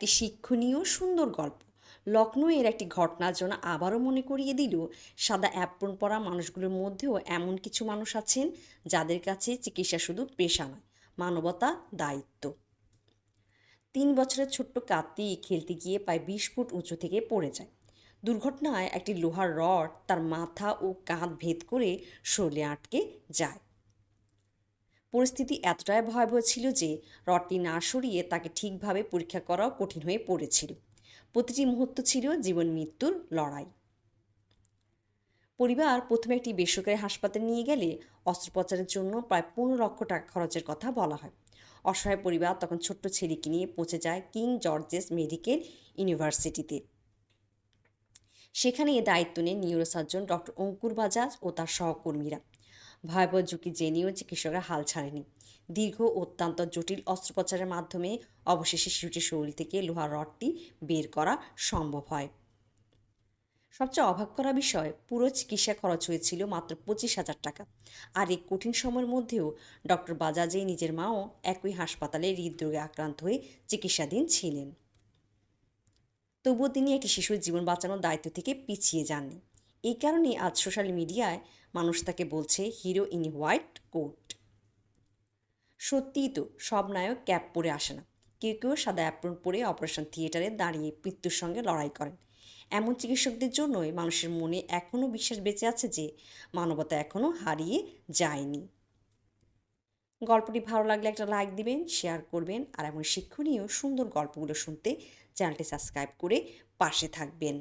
একটি শিক্ষণীয় সুন্দর গল্প। লখনৌয়ের একটি ঘটনা যেন আবারও মনে করিয়ে দিল সাদা অ্যাপ্রন পরা মানুষগুলোর মধ্যেও এমন কিছু মানুষ আছেন যাদের কাছে চিকিৎসা শুধু পেশা নয়, মানবতা, দায়িত্ব। 3 বছরের ছোট্ট কাতি খেলতে গিয়ে প্রায় 20 ফুট উঁচু থেকে পড়ে যায়। দুর্ঘটনায় একটি লোহার রড তার মাথা ও কাঁধ ভেদ করে শরীরে আটকে যায়। পরিস্থিতি এতটাই ভয়াবহ ছিল যে রডটি না সরিয়ে তাকে ঠিকভাবে পরীক্ষা করাও কঠিন হয়ে পড়েছিল। প্রতিটি মুহূর্ত ছিল জীবন মৃত্যুর লড়াই। পরিবার প্রথমে একটি বেসরকারি হাসপাতালে নিয়ে গেলে অস্ত্রোপচারের জন্য প্রায় 15 লক্ষ টাকা খরচের কথা বলা হয়। অসহায় পরিবার তখন ছোট্ট ছেলেকে নিয়ে পৌঁছে যায় কিং জর্জেস মেডিকেল ইউনিভার্সিটিতে। সেখানে এ দায়িত্ব নেন নিউরোসার্জন ডক্টর অঙ্কুর বাজাজ ও তার সহকর্মীরা। ভয়াবহ ঝুঁকি জেনেও চিকিৎসকরা হাল ছাড়েনি। দীর্ঘ অত্যন্ত জটিল অস্ত্রোপচারের মাধ্যমে অবশেষে শিশুটির শরীর থেকে লোহার রডটি বের করা সম্ভব হয়। সবচেয়ে অবাক করা বিষয়, পুরো চিকিৎসা খরচ হয়েছিল মাত্র 25,000 টাকা। আর এই কঠিন সময়ের মধ্যেও ডক্টর বাজাজে নিজের মাও একই হাসপাতালে হৃদরোগে আক্রান্ত হয়ে চিকিৎসাধীন ছিলেন। তবুও তিনি একটি শিশুর জীবন বাঁচানোর দায়িত্ব থেকে পিছিয়ে যাননি। এই কারণেই আজ সোশ্যাল মিডিয়ায় মানুষ তাকে বলছে হিরো ইন হোয়াইট কোট। সত্যিই তো, সব নায়ক ক্যাপ পরে আসে না। কেউ কেউ সাদা অ্যাপ্রন পরে অপারেশন থিয়েটারে দাঁড়িয়ে মৃত্যুর সঙ্গে লড়াই করেন। এমন চিকিৎসকদের জন্যই মানুষের মনে এখনও বিশ্বাস বেঁচে আছে যে মানবতা এখনও হারিয়ে যায়নি। গল্পটি ভালো লাগলে একটা লাইক দিবেন, শেয়ার করবেন, আর এমন শিক্ষণীয় সুন্দর গল্পগুলো শুনতে চ্যানেলটি সাবস্ক্রাইব করে পাশে থাকবেন।